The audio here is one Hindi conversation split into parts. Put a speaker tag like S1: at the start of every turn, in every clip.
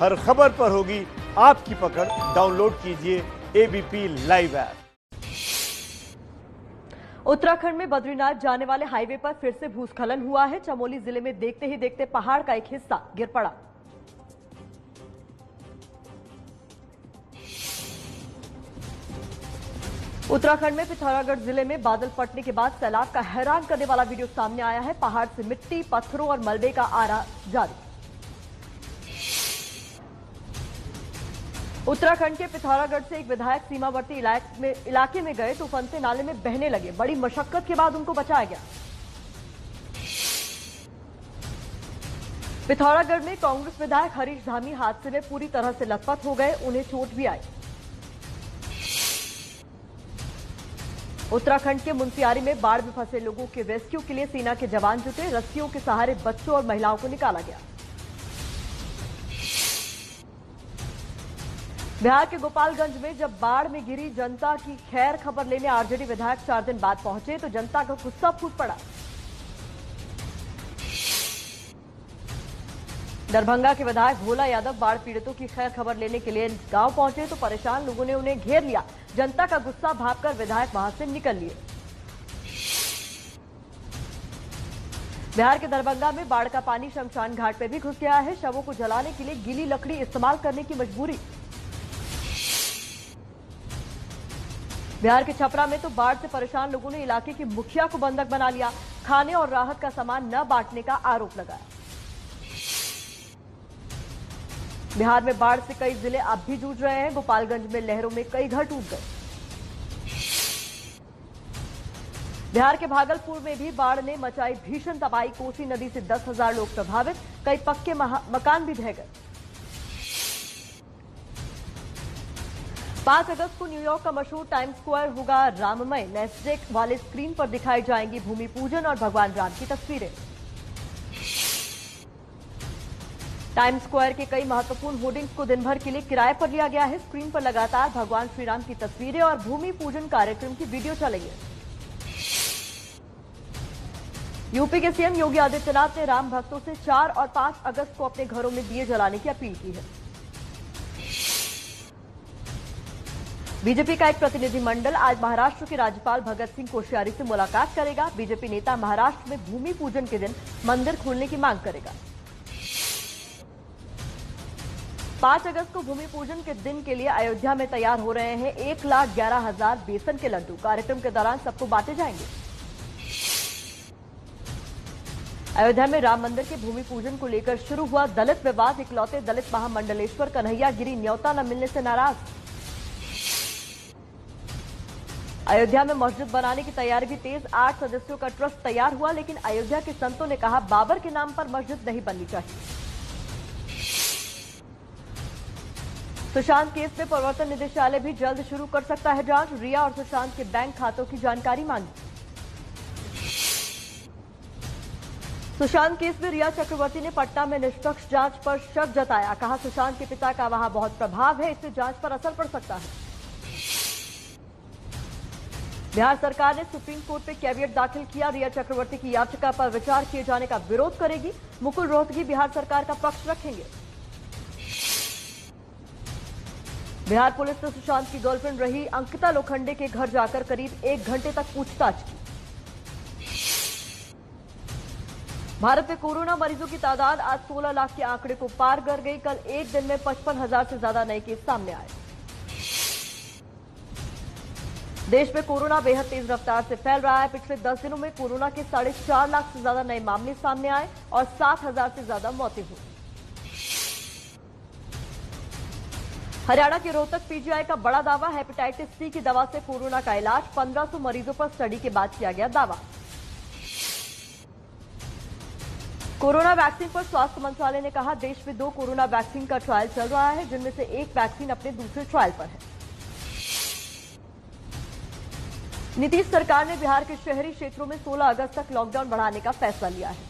S1: हर खबर पर होगी आपकी पकड़। डाउनलोड कीजिए एबीपी लाइव ऐप।
S2: उत्तराखंड में बद्रीनाथ जाने वाले हाईवे पर फिर से भूस्खलन हुआ है। चमोली जिले में देखते ही देखते पहाड़ का एक हिस्सा गिर पड़ा। उत्तराखंड में पिथौरागढ़ जिले में बादल फटने के बाद सैलाब का हैरान करने वाला वीडियो सामने आया है। पहाड़ से मिट्टी, पत्थरों और मलबे का आरा जारी। उत्तराखंड के पिथौरागढ़ से एक विधायक सीमावर्ती इलाके में गए तो उफनते नाले में बहने लगे। बड़ी मशक्कत के बाद उनको बचाया गया। पिथौरागढ़ में कांग्रेस विधायक हरीश धामी हादसे में पूरी तरह से लथपथ हो गए। उन्हें चोट भी आई। उत्तराखंड के मुनस्यारी में बाढ़ में फंसे लोगों के रेस्क्यू के लिए सेना के जवान जुटे। रस्सियों के सहारे बच्चों और महिलाओं को निकाला गया। बिहार के गोपालगंज में जब बाढ़ में गिरी जनता की खैर खबर लेने आरजेडी विधायक 4 दिन बाद पहुंचे तो जनता का गुस्सा फूट पड़ा। दरभंगा के विधायक भोला यादव बाढ़ पीड़ितों की खैर खबर लेने के लिए गांव पहुंचे तो परेशान लोगों ने उन्हें घेर लिया। जनता का गुस्सा भांपकर विधायक वहां से निकल लिए। बिहार के दरभंगा में बाढ़ का पानी शमशान घाट पर भी घुस गया है। शवों को जलाने के लिए गीली लकड़ी इस्तेमाल करने की मजबूरी। बिहार के छपरा में तो बाढ़ से परेशान लोगों ने इलाके के मुखिया को बंधक बना लिया। खाने और राहत का सामान न बांटने का आरोप लगाया। बिहार में बाढ़ से कई जिले अब भी जूझ रहे हैं। गोपालगंज में लहरों में कई घर टूट गए। बिहार के भागलपुर में भी बाढ़ ने मचाई भीषण तबाही। कोसी नदी से 10,000 लोग प्रभावित। कई पक्के मकान भी ढह गए। 5 अगस्त को न्यूयॉर्क का मशहूर टाइम्स स्क्वायर होगा राममय। नैस्डेक वाले स्क्रीन पर दिखाई जाएंगी भूमि पूजन और भगवान राम की तस्वीरें। टाइम्स स्क्वायर के कई महत्वपूर्ण होर्डिंग्स को दिन भर के लिए किराए पर लिया गया है। स्क्रीन पर लगातार भगवान श्रीराम की तस्वीरें और भूमि पूजन कार्यक्रम की वीडियो चलेंगे। यूपी के सीएम योगी आदित्यनाथ ने राम भक्तों से 4 और 5 अगस्त को अपने घरों में दिए जलाने की अपील की है। बीजेपी का एक प्रतिनिधिमंडल आज महाराष्ट्र के राज्यपाल भगत सिंह कोश्यारी से मुलाकात करेगा। बीजेपी नेता महाराष्ट्र में भूमि पूजन के दिन मंदिर खोलने की मांग करेगा। 5 अगस्त को भूमि पूजन के दिन के लिए अयोध्या में तैयार हो रहे हैं 1,11,000 बेसन के लड्डू। कार्यक्रम के दौरान सबको बांटे जाएंगे। अयोध्या में राम मंदिर के भूमि पूजन को लेकर शुरू हुआ दलित विवाद। इकलौते दलित महामंडलेश्वर कन्हैया गिरी न्योता न मिलने से नाराज। अयोध्या में मस्जिद बनाने की तैयारी भी तेज। 8 सदस्यों का ट्रस्ट तैयार हुआ, लेकिन अयोध्या के संतों ने कहा बाबर के नाम पर मस्जिद नहीं बननी चाहिए। सुशांत केस में प्रवर्तन निदेशालय भी जल्द शुरू कर सकता है जांच। रिया और सुशांत के बैंक खातों की जानकारी मांगी। सुशांत केस में रिया चक्रवर्ती ने पटना में निष्पक्ष जांच पर शक जताया। कहा सुशांत के पिता का वहां बहुत प्रभाव है, इससे जांच पर असर पड़ सकता है। बिहार सरकार ने सुप्रीम कोर्ट में कैविएट दाखिल किया। रिया चक्रवर्ती की याचिका पर विचार किए जाने का विरोध करेगी। मुकुल रोहतगी बिहार सरकार का पक्ष रखेंगे। बिहार पुलिस ने सुशांत की गर्लफ्रेंड रही अंकिता लोखंडे के घर जाकर करीब 1 घंटे तक पूछताछ की। भारत में कोरोना मरीजों की तादाद आज 16 लाख के आंकड़े को पार कर गई। कल एक दिन में 55,000 से ज्यादा नए केस सामने आए। देश में कोरोना बेहद तेज रफ्तार से फैल रहा है। पिछले 10 दिनों में कोरोना के 4.5 लाख से ज्यादा नए मामले सामने आए और 7,000 से ज्यादा मौतें हुई। हरियाणा के रोहतक पीजीआई का बड़ा दावा। हेपेटाइटिस सी की दवा से कोरोना का इलाज। 1500 मरीजों पर स्टडी के बाद किया गया दावा। कोरोना वैक्सीन पर स्वास्थ्य मंत्रालय ने कहा देश में 2 कोरोना वैक्सीन का ट्रायल चल रहा है, जिनमें से एक वैक्सीन अपने दूसरे ट्रायल पर है। नीतीश सरकार ने बिहार के शहरी क्षेत्रों में 16 अगस्त तक लॉकडाउन बढ़ाने का फैसला लिया है।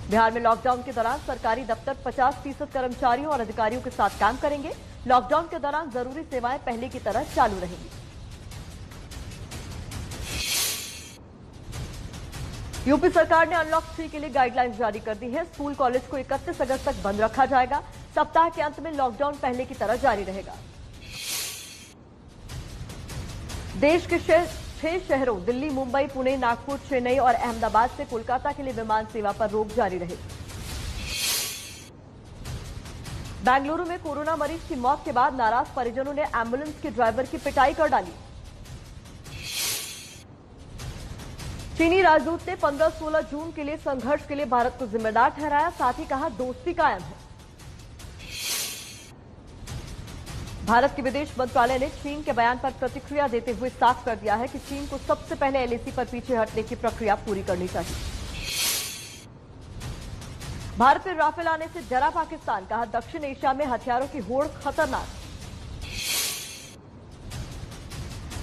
S2: बिहार में लॉकडाउन के दौरान सरकारी दफ्तर 50% कर्मचारियों और अधिकारियों के साथ काम करेंगे। लॉकडाउन के दौरान जरूरी सेवाएं पहले की तरह चालू रहेंगी। यूपी सरकार ने अनलॉक 3 के लिए गाइडलाइंस जारी कर दी है। स्कूल कॉलेज को 31 अगस्त तक बंद रखा जाएगा। सप्ताह के अंत में लॉकडाउन पहले की तरह जारी रहेगा। देश के 6 शहरों दिल्ली, मुंबई, पुणे, नागपुर, चेन्नई और अहमदाबाद से कोलकाता के लिए विमान सेवा पर रोक जारी रहेगी। बेंगलुरु में कोरोना मरीज की मौत के बाद नाराज परिजनों ने एम्बुलेंस के ड्राइवर की पिटाई कर डाली। चीनी राजदूत ने 15-16 जून के लिए संघर्ष के लिए भारत को जिम्मेदार ठहराया। साथ ही कहा दोस्ती कायम है। भारत के विदेश मंत्रालय ने चीन के बयान पर प्रतिक्रिया देते हुए साफ कर दिया है कि चीन को सबसे पहले एलएसी पर पीछे हटने की प्रक्रिया पूरी करनी चाहिए। भारत में राफेल आने से डरा पाकिस्तान, कहा दक्षिण एशिया में हथियारों की होड़ खतरनाक।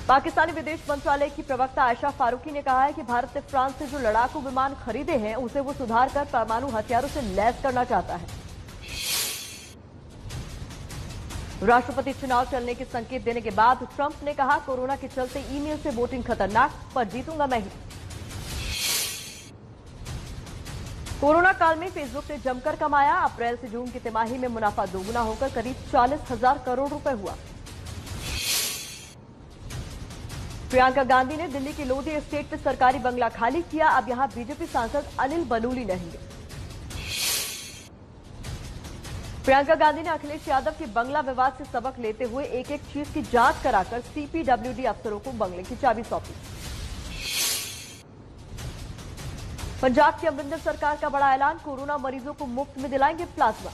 S2: पाकिस्तानी विदेश मंत्रालय की प्रवक्ता आयशा फारूकी ने कहा है कि भारत ने फ्रांस से जो लड़ाकू विमान खरीदे हैं उसे वो सुधार कर परमाणु हथियारों से लैस करना चाहता है। राष्ट्रपति चुनाव चलने के संकेत देने के बाद ट्रंप ने कहा कोरोना के चलते ईमेल से वोटिंग खतरनाक, पर जीतूंगा मैं ही। कोरोना काल में फेसबुक ने जमकर कमाया। अप्रैल से जून की तिमाही में मुनाफा दोगुना होकर करीब 40,000 करोड़ रुपए हुआ। प्रियंका गांधी ने दिल्ली के लोधी एस्टेट पर सरकारी बंगला खाली किया। अब यहां बीजेपी सांसद अनिल बलूनी रहेंगे। प्रियंका गांधी ने अखिलेश यादव के बंगला विवाद से सबक लेते हुए एक एक चीज की जांच कराकर सीपीडब्ल्यूडी अफसरों को बंगले की चाबी सौंपी। पंजाब की अमरिंदर सरकार का बड़ा ऐलान, कोरोना मरीजों को मुफ्त में दिलाएंगे प्लाज्मा।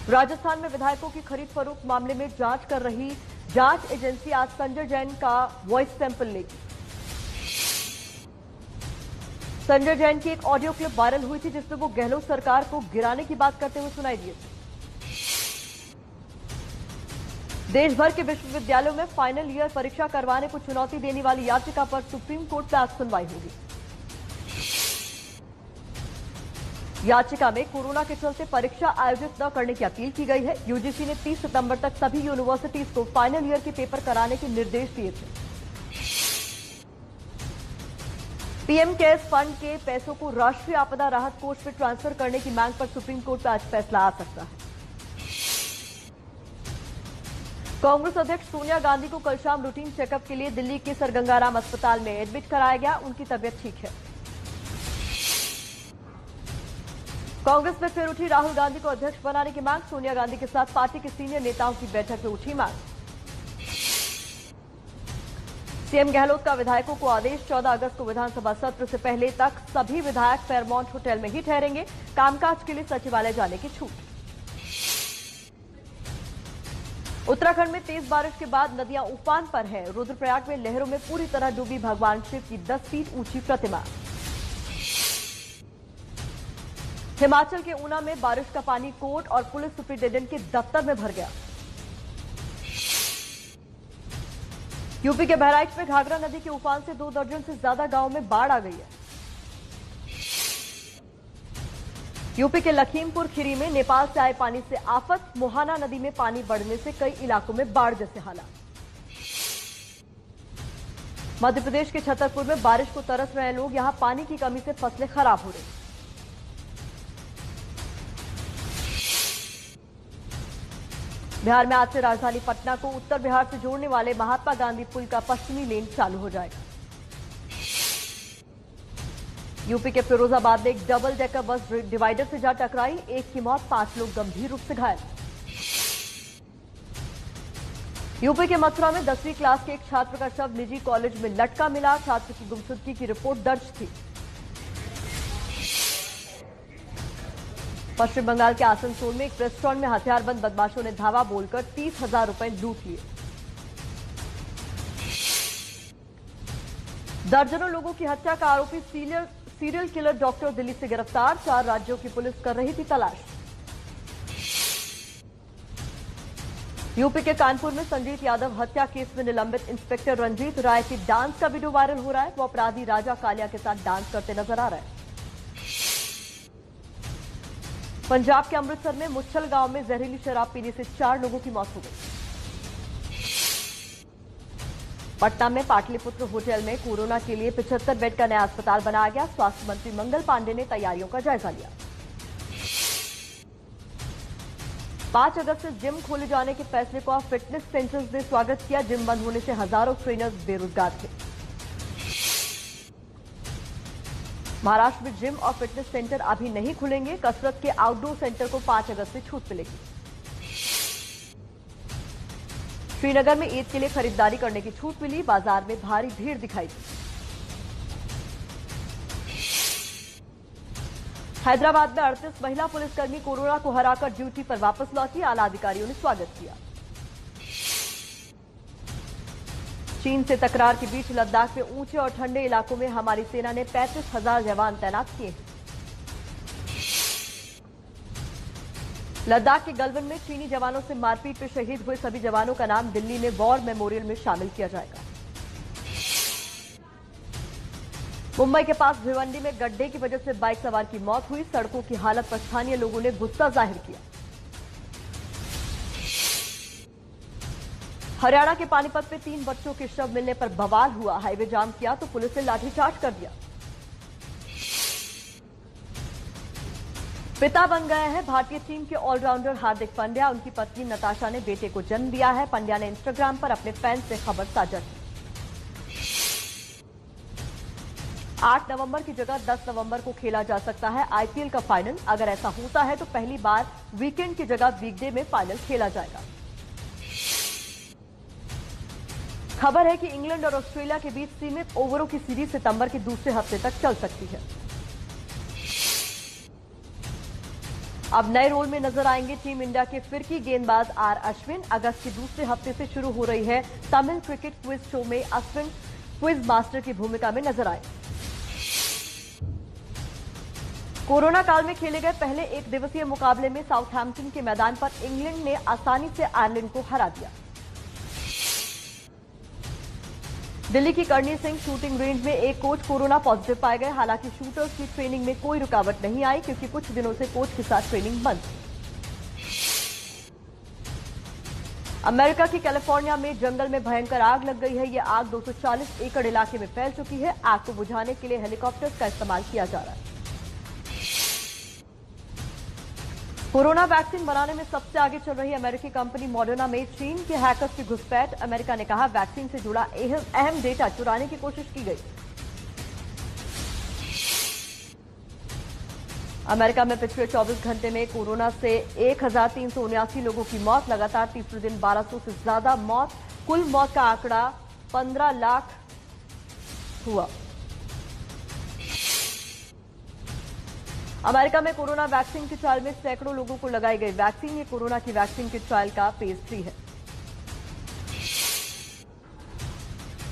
S2: राजस्थान में विधायकों की खरीद फरोख्त मामले में जांच कर रही जांच एजेंसी आज संजय जैन का वॉइस सैंपल लेगी। संजय जैन की एक ऑडियो क्लिप वायरल हुई थी जिसमें वो गहलोत सरकार को गिराने की बात करते हुए सुनाई दिए थे। देश भर के विश्वविद्यालयों में फाइनल ईयर परीक्षा करवाने को चुनौती देने वाली याचिका पर सुप्रीम कोर्ट में आज सुनवाई होगी। याचिका में कोरोना के चलते परीक्षा आयोजित न करने की अपील की गई है। यूजीसी ने 30 सितंबर तक सभी यूनिवर्सिटीज को फाइनल ईयर के पेपर कराने के निर्देश दिए थे। पीएम केयर्स फंड के पैसों को राष्ट्रीय आपदा राहत कोष में ट्रांसफर करने की मांग पर सुप्रीम कोर्ट में आज फैसला आ सकता है। कांग्रेस अध्यक्ष सोनिया गांधी को कल शाम रूटीन चेकअप के लिए दिल्ली के सर गंगाराम अस्पताल में एडमिट कराया गया। उनकी तबीयत ठीक है। कांग्रेस में फिर उठी राहुल गांधी को अध्यक्ष बनाने की मांग। सोनिया गांधी के साथ पार्टी के सीनियर नेताओं की बैठक में उठी मांग। सीएम गहलोत का विधायकों को आदेश, 14 अगस्त को विधानसभा सत्र से पहले तक सभी विधायक फेयरमाउंट होटल में ही ठहरेंगे। कामकाज के लिए सचिवालय जाने की छूट। उत्तराखंड में तेज बारिश के बाद नदियां उफान पर हैं। रुद्रप्रयाग में लहरों में पूरी तरह डूबी भगवान शिव की 10 फीट ऊंची प्रतिमा। हिमाचल के ऊना में बारिश का पानी कोर्ट और पुलिस सुपरिटेंडेंट के दफ्तर में भर गया। यूपी के बहराइच में घाघरा नदी के उफान से 2 दर्जन से ज्यादा गांवों में बाढ़ आ गई है। यूपी के लखीमपुर खीरी में नेपाल से आए पानी से आफत। मोहाना नदी में पानी बढ़ने से कई इलाकों में बाढ़ जैसे हालात। मध्य प्रदेश के छतरपुर में बारिश को तरस रहे लोग। यहां पानी की कमी से फसलें खराब हो रही। बिहार में आज से राजधानी पटना को उत्तर बिहार से जोड़ने वाले महात्मा गांधी पुल का पश्चिमी लेन चालू हो जाएगा। यूपी के फिरोजाबाद में एक डबल डेकर बस डिवाइडर से जा टकराई। एक की मौत, 5 लोग गंभीर रूप से घायल। यूपी के मथुरा में 10वीं क्लास के एक छात्र का शव निजी कॉलेज में लटका मिला। छात्र की गुमशुदगी की रिपोर्ट दर्ज थी। पश्चिम बंगाल के आसनसोल में एक रेस्टोरेंट में हथियारबंद बदमाशों ने धावा बोलकर 30,000 रुपए लूट लिए। दर्जनों लोगों की हत्या का आरोपी सीरियल किलर डॉक्टर दिल्ली से गिरफ्तार। 4 राज्यों की पुलिस कर रही थी तलाश। यूपी के कानपुर में संजीत यादव हत्या केस में निलंबित इंस्पेक्टर रंजीत राय की डांस का वीडियो वायरल हो रहा है। वो अपराधी राजा कालिया के साथ डांस करते नजर आ रहा है। पंजाब के अमृतसर में मुच्छल गांव में जहरीली शराब पीने से 4 लोगों की मौत हो गई। पटना में पाटलिपुत्र होटल में कोरोना के लिए 75 बेड का नया अस्पताल बनाया गया। स्वास्थ्य मंत्री मंगल पांडे ने तैयारियों का जायजा लिया। 5 अगस्त से जिम खोले जाने के फैसले को फिटनेस सेंटर्स ने स्वागत किया। जिम बंद होने से हजारों ट्रेनर्स बेरोजगार थे। महाराष्ट्र में जिम और फिटनेस सेंटर अभी नहीं खुलेंगे। कसरत के आउटडोर सेंटर को 5 अगस्त से छूट मिलेगी। श्रीनगर में ईद के लिए खरीदारी करने की छूट मिली। बाजार में भारी भीड़ दिखाई दी। हैदराबाद में 38 महिला पुलिसकर्मी कोरोना को हराकर ड्यूटी पर वापस लौटी। आला अधिकारियों ने स्वागत किया। चीन से तकरार के बीच लद्दाख में ऊंचे और ठंडे इलाकों में हमारी सेना ने 35,000 जवान तैनात किए हैं। लद्दाख के गलवान में चीनी जवानों से मारपीट में शहीद हुए सभी जवानों का नाम दिल्ली में वॉर मेमोरियल में शामिल किया जाएगा। मुंबई के पास भिवंडी में गड्ढे की वजह से बाइक सवार की मौत हुई। सड़कों की हालत पर स्थानीय लोगों ने गुस्सा जाहिर किया। हरियाणा के पानीपत में 3 बच्चों के शव मिलने पर बवाल हुआ। हाईवे जाम किया तो पुलिस ने लाठीचार्ज कर दिया। पिता बन गए हैं भारतीय टीम के ऑलराउंडर हार्दिक पांड्या। उनकी पत्नी नताशा ने बेटे को जन्म दिया है। पांड्या ने इंस्टाग्राम पर अपने फैंस से खबर साझा की। 8 नवंबर की जगह 10 नवंबर को खेला जा सकता है आईपीएल का फाइनल। अगर ऐसा होता है तो पहली बार वीकेंड की जगह वीकडे में फाइनल खेला जाएगा। खबर है कि इंग्लैंड और ऑस्ट्रेलिया के बीच सीमित ओवरों की सीरीज सितंबर के दूसरे हफ्ते तक चल सकती है। अब नए रोल में नजर आएंगे टीम इंडिया के फिरकी गेंदबाज आर अश्विन। अगस्त के दूसरे हफ्ते से शुरू हो रही है तमिल क्रिकेट क्विज शो में अश्विन क्विज मास्टर की भूमिका में नजर आए। कोरोना काल में खेले गए पहले एक दिवसीय मुकाबले में साउथहैम्पटन के मैदान पर इंग्लैंड ने आसानी से आयरलैंड को हरा दिया। दिल्ली की करणी सिंह शूटिंग रेंज में एक कोच कोरोना पॉजिटिव पाए गए। हालांकि शूटर्स की ट्रेनिंग में कोई रुकावट नहीं आई क्योंकि कुछ दिनों से कोच के साथ ट्रेनिंग बंद थी। अमेरिका की कैलिफोर्निया में जंगल में भयंकर आग लग गई है। यह आग 240 एकड़ इलाके में फैल चुकी है। आग को बुझाने के लिए हेलीकॉप्टर्स का इस्तेमाल किया जा रहा है। कोरोना वैक्सीन बनाने में सबसे आगे चल रही अमेरिकी कंपनी मॉडर्ना में चीन के हैकर्स की घुसपैठ। अमेरिका ने कहा वैक्सीन से जुड़ा अहम डेटा चुराने की कोशिश की गई। अमेरिका में पिछले 24 घंटे में कोरोना से 1,379 लोगों की मौत। लगातार तीसरे दिन 1200 से ज्यादा मौत। कुल मौत का आंकड़ा 15 लाख हुआ। अमेरिका में कोरोना वैक्सीन के ट्रायल में सैकड़ों लोगों को लगाई गई वैक्सीन। ये कोरोना की वैक्सीन के ट्रायल का फेज 3 है।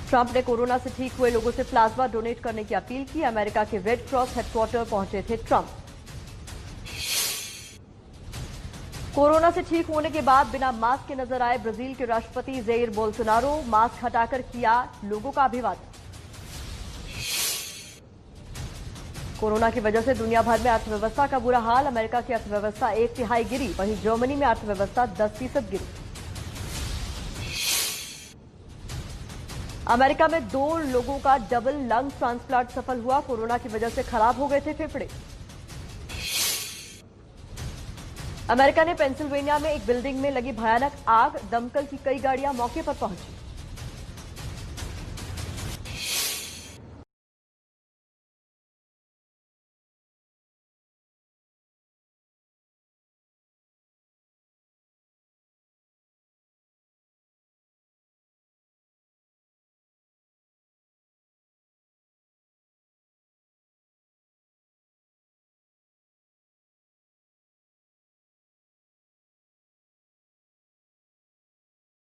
S2: ट्रंप ने कोरोना से ठीक हुए लोगों से प्लाज्मा डोनेट करने की अपील की। अमेरिका के रेड क्रॉस हेडक्वार्टर पहुंचे थे ट्रंप। कोरोना से ठीक होने के बाद बिना मास्क के नजर आए ब्राजील के राष्ट्रपति जेयर बोल्सोनारो। मास्क हटाकर किया लोगों का अभिवादन। कोरोना की वजह से दुनिया भर में अर्थव्यवस्था का बुरा हाल। अमेरिका की अर्थव्यवस्था 1/3 गिरी। वहीं जर्मनी में अर्थव्यवस्था 10% गिरी। अमेरिका में 2 लोगों का डबल लंग ट्रांसप्लांट सफल हुआ। कोरोना की वजह से खराब हो गए थे फेफड़े। अमेरिका ने पेंसिल्वेनिया में एक बिल्डिंग में लगी भयानक आग। दमकल की कई गाड़ियां मौके पर पहुंची।